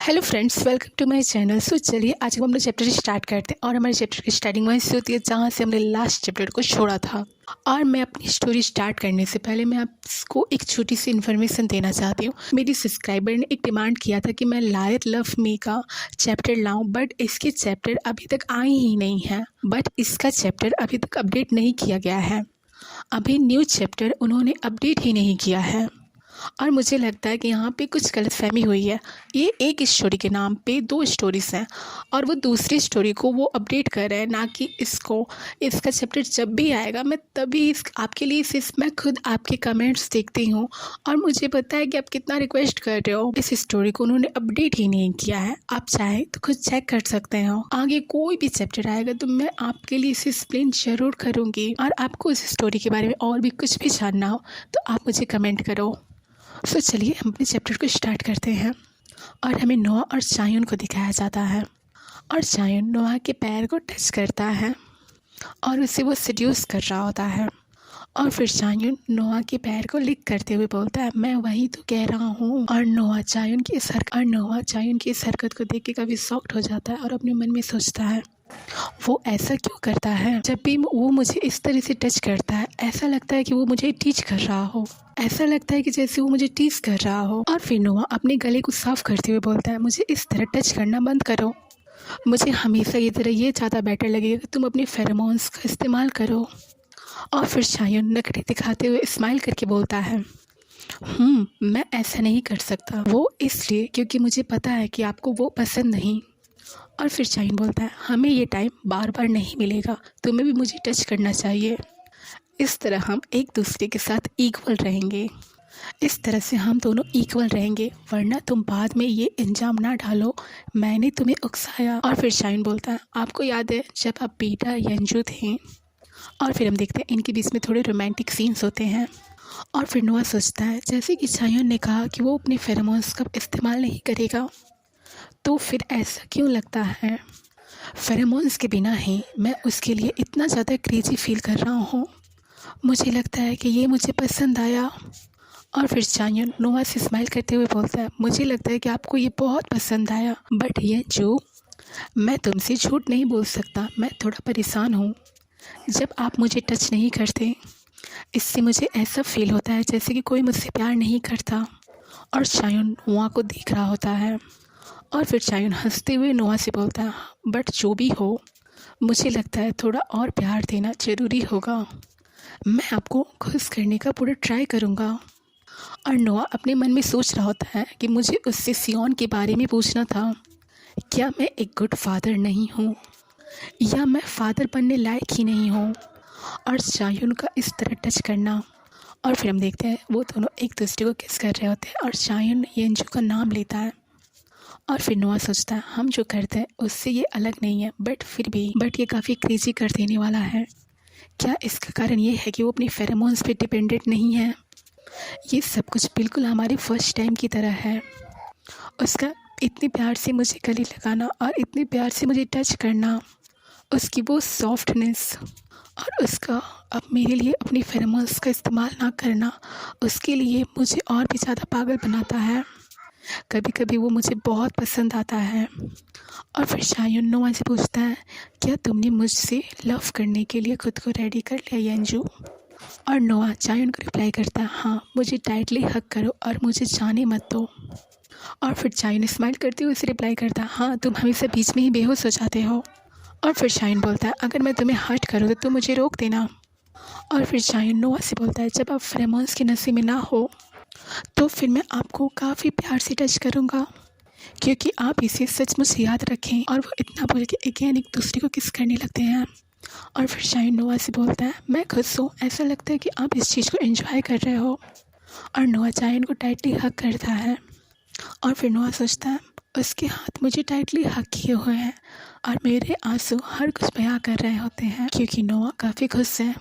Hello friends, welcome to my channel. So चलिए आज हम अपना चैप्टर स्टार्ट करते हैं। और हमारे चैप्टर की स्टार्टिंग वहीं से होती है जहाँ से हमने लास्ट चैप्टर को छोड़ा था। और मैं अपनी स्टोरी स्टार्ट करने से पहले मैं आपको एक छोटी सी इन्फॉर्मेशन देना चाहती हूँ। मेरी सब्सक्राइबर ने एक डिमांड किया था कि मैं लायर लव मी का चैप्टर लाऊं, बट इसके चैप्टर अभी तक आए ही नहीं हैं। बट इसका चैप्टर अभी तक अपडेट नहीं किया गया है। अभी न्यू चैप्टर उन्होंने अपडेट ही नहीं किया है। और मुझे लगता है कि यहाँ पे कुछ गलतफहमी हुई है। ये एक स्टोरी के नाम पे दो स्टोरीज़ हैं और वो दूसरी स्टोरी को वो अपडेट कर रहे हैं, ना कि इसको। इसका चैप्टर जब भी आएगा मैं तभी आपके लिए मैं खुद आपके कमेंट्स देखती हूँ और मुझे पता है कि आप कितना रिक्वेस्ट कर रहे हो। इस स्टोरी को उन्होंने अपडेट ही नहीं किया है। आप चाहे तो खुद चेक कर सकते हो। आगे कोई भी चैप्टर आएगा तो मैं आपके लिए इसे एक्सप्लेन जरूर करूँगी। और आपको इस स्टोरी के बारे में और भी कुछ भी जानना हो तो आप मुझे कमेंट करो। सो चलिए हम अपने चैप्टर को स्टार्ट करते हैं। और हमें नोआ और चायुन को दिखाया जाता है। और चायुन नोआ के पैर को टच करता है और उसे वो सेड्यूस कर रहा होता है। और फिर चायुन नोआ के पैर को लिक करते हुए बोलता है, मैं वही तो कह रहा हूँ। और नोआ चायुन की इस हरकत को देख के काफ़ी शॉक्ड हो जाता है और अपने मन में सोचता है वो ऐसा क्यों करता है। जब भी वो मुझे इस तरह से टच करता है ऐसा लगता है कि वो मुझे टीच कर रहा हो। ऐसा लगता है कि जैसे वो मुझे टीज कर रहा हो। और फिर नोआ अपने गले को साफ करते हुए बोलता है, मुझे इस तरह टच करना बंद करो। मुझे हमेशा ये तरह ये ज़्यादा बेटर लगेगा कि तुम अपने फेरोमोन्स का इस्तेमाल करो। और फिर चायुन नखरे दिखाते हुए स्माइल करके बोलता है, मैं ऐसा नहीं कर सकता। वो इसलिए क्योंकि मुझे पता है कि आपको वो पसंद नहीं। और फिर चायुन बोलता है, हमें ये टाइम बार बार नहीं मिलेगा, तुम्हें भी मुझे टच करना चाहिए। इस तरह हम एक दूसरे के साथ इक्वल रहेंगे। इस तरह से हम दोनों इक्वल रहेंगे, वरना तुम बाद में ये इल्ज़ाम ना डालो मैंने तुम्हें उकसाया। और फिर चायुन बोलता है, आपको याद है जब आप बीटा यंजू थे। और फिर हम देखते हैं इनके बीच में थोड़े रोमांटिक सीन्स होते हैं। और फिर नोआ सोचता है जैसे कि चायुन ने कहा कि वो अपने फेरोमोन्स का इस्तेमाल नहीं करेगा, तो फिर ऐसा क्यों लगता है। फेरोमोन्स के बिना ही मैं उसके लिए इतना ज़्यादा क्रेजी फील कर रहा हूँ। मुझे लगता है कि ये मुझे पसंद आया। और फिर चायुन नोआ से स्माइल करते हुए बोलता है, मुझे लगता है कि आपको ये बहुत पसंद आया, बट ये जो मैं तुमसे झूठ नहीं बोल सकता, मैं थोड़ा परेशान हूँ। जब आप मुझे टच नहीं करते इससे मुझे ऐसा फील होता है जैसे कि कोई मुझसे प्यार नहीं करता। और चायुन नोआ को देख रहा होता है। और फिर चायुन हंसते हुए नोआ से बोलता है, बट जो भी हो मुझे लगता है थोड़ा और प्यार देना ज़रूरी होगा। मैं आपको खुश करने का पूरा ट्राई करूँगा। और नोआ अपने मन में सोच रहा होता है कि मुझे उससे सियोन के बारे में पूछना था। क्या मैं एक गुड फादर नहीं हूँ, या मैं फादर बनने लायक ही नहीं हूँ। और चायुन का इस तरह टच करना। और फिर हम देखते हैं वो दोनों एक दूसरे को किस कर रहे होते हैं और चायुन येंजू का नाम लेता है। और फिर नोआ सोचता है हम जो करते हैं उससे ये अलग नहीं है, बट ये काफ़ी क्रेजी कर देने वाला है। क्या इसका कारण ये है कि वो अपनी फेरोमोन्स पे डिपेंडेंट नहीं है। ये सब कुछ बिल्कुल हमारे फर्स्ट टाइम की तरह है। उसका इतने प्यार से मुझे गले लगाना और इतने प्यार से मुझे टच करना, उसकी वो सॉफ्टनेस, और उसका अब मेरे लिए अपनी फेरोमोन्स का इस्तेमाल ना करना उसके लिए मुझे और भी ज़्यादा पागल बनाता है। कभी कभी वो मुझे बहुत पसंद आता है। और फिर चायुन नोआ से पूछता है, क्या तुमने मुझसे लव करने के लिए खुद को रेडी कर लिया यंजू। और नोआ चायुन को रिप्लाई करता है, हाँ मुझे टाइटली हग करो और मुझे जाने मत दो। और फिर चायुन स्माइल करते हुए उसे रिप्लाई करता है, हाँ तुम हमेशा बीच में ही बेहोश हो जाते हो। और फिर चायुन बोलता है, अगर मैं तुम्हें हर्ट करूँ तो तुम मुझे रोक देना। और फिर चायुन नोआ से बोलता है, जब आप फेरोमोन्स के नशे में ना हो तो फिर मैं आपको काफ़ी प्यार से टच करूँगा, क्योंकि आप इसे सचमुच याद रखें। और वो इतना बोल के अगेन एक दूसरे को किस करने लगते हैं। और फिर चायुन नोआ से बोलता है, मैं खुश हूँ, ऐसा लगता है कि आप इस चीज़ को एंजॉय कर रहे हो। और नोआ चायुन को टाइटली हग करता है। और फिर नोआ सोचता है उसके हाथ मुझे टाइटली हग किए हुए हैं और मेरे आंसू हर कुछ बयां कर रहे होते हैं, क्योंकि नोआ काफ़ी खुश है,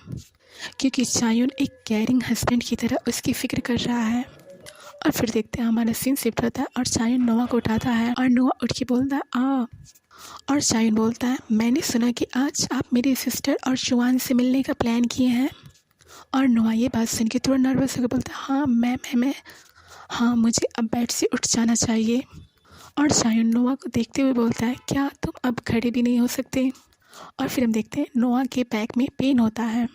क्योंकि चायुन एक केयरिंग हस्बैंड की तरह उसकी फ़िक्र कर रहा है। और फिर देखते हैं हमारा सीन शिफ्ट होता है और चायुन नोआ को उठाता है और नोआ उठ के बोलता है, आ। और चायुन बोलता है, मैंने सुना कि आज आप मेरी सिस्टर और जुआन से मिलने का प्लान किए हैं। और नोआ ये बात सुन के थोड़ा नर्वस होकर बोलता है, हाँ मैं हाँ मुझे अब बेड से उठ जाना चाहिए। और चायोन नोआ को देखते हुए बोलता है, क्या तुम अब खड़े भी नहीं हो सकते? और फिर हम देखते हैं नोआ के बैक में पेन होता है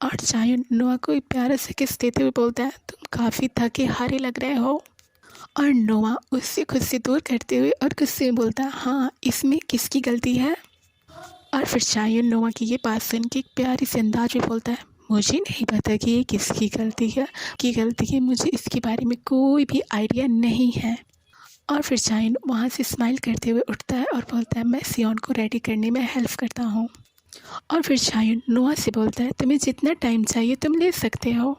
और चायोन नोआ को एक प्यारा सा किस देते हुए बोलता है, तुम काफ़ी थके हारे लग रहे हो। और नोआ उससे खुद से दूर करते हुए और गुस्से में बोलता है, हाँ इसमें किसकी गलती है? और फिर चायोन नोआ की ये बात सुन के एक प्यारी से अंदाज में बोलता है, मुझे नहीं पता कि ये किसकी गलती है, मुझे इसके बारे में कोई भी आइडिया नहीं है। और फिर चायोन वहाँ से स्माइल करते हुए उठता है और बोलता है, मैं सियोन को रेडी करने में हेल्प करता हूँ। और फिर चायोन नोआ से बोलता है, तुम्हें जितना टाइम चाहिए तुम ले सकते हो।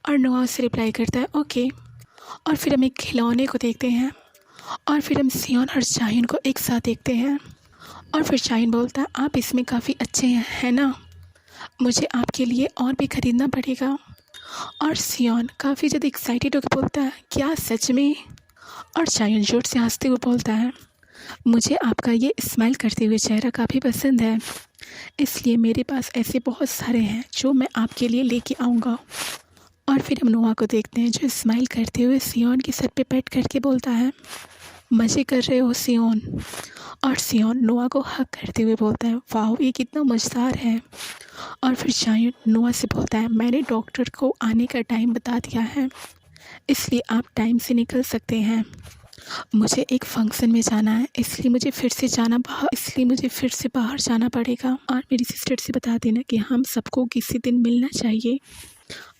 और नोआ उससे रिप्लाई करता है, ओके। और फिर हम एक खिलौने को देखते हैं और फिर हम सियोन और चायोन को एक साथ देखते हैं। और फिर चायोन बोलता है, आप इसमें काफ़ी अच्छे हैं, है ना? मुझे आपके लिए और भी ख़रीदना पड़ेगा। और सियोन काफ़ी ज़्यादा एक्साइटेड होकर बोलता है, क्या सच में? और चायोन जोर से हंसते हुए बोलता है, मुझे आपका ये स्माइल करते हुए चेहरा काफ़ी पसंद है, इसलिए मेरे पास ऐसे बहुत सारे हैं जो मैं आपके लिए लेके आऊँगा। और फिर हम नोआ को देखते हैं जो स्माइल करते हुए सियोन के सर पे पैट करके बोलता है, मज़े कर रहे हो सियोन? और सियोन नोआ को हग करते हुए बोलता है, वाह ये कितना मज़ेदार है। और फिर चायोन नोआ से बोलता है, मैंने डॉक्टर को आने का टाइम बता दिया है, इसलिए आप टाइम से निकल सकते हैं। मुझे एक फंक्शन में जाना है, इसलिए मुझे फिर से बाहर जाना पड़ेगा। और मेरी सिस्टर से बता देना कि हम सबको किसी दिन मिलना चाहिए।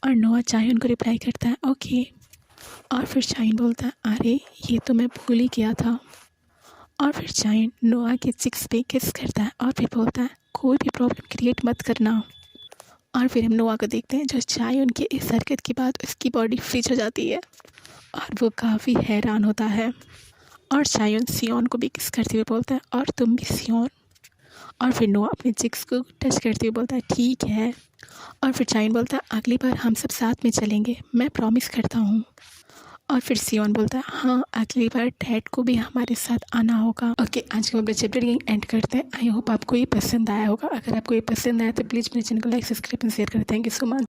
और नोआ चायोन को रिप्लाई करता है, ओके। और फिर चायोन बोलता है, अरे ये तो मैं भूल ही गया था। और फिर चायोन नोआ के चिक्स पे किस करता है और फिर बोलता है, कोई भी प्रॉब्लम क्रिएट मत करना। और फिर हम नोआ को देखते हैं जो चायोन की इस हरकत के बाद उसकी बॉडी फ्रीज हो जाती है और वो काफ़ी हैरान होता है। और चायोन सियोन को भी किस करते हुए बोलता है, और तुम भी सियोन। और फिर नोआ अपने चिक्स को टच करते हुए बोलता है, ठीक है। और फिर चायोन बोलता है, अगली बार हम सब साथ में चलेंगे, मैं प्रॉमिस करता हूँ। और फिर सियोन बोलता है, हाँ अगली बार डैड को भी हमारे साथ आना होगा। ओके, आज का अपने चैप्टर यहीं एंड करते हैं। आई होप आपको ये पसंद आया होगा। अगर आपको ये पसंद आया तो प्लीज़ मेरे चैनल को लाइक, सब्सक्राइब एंड शेयर करें। Thank you so much.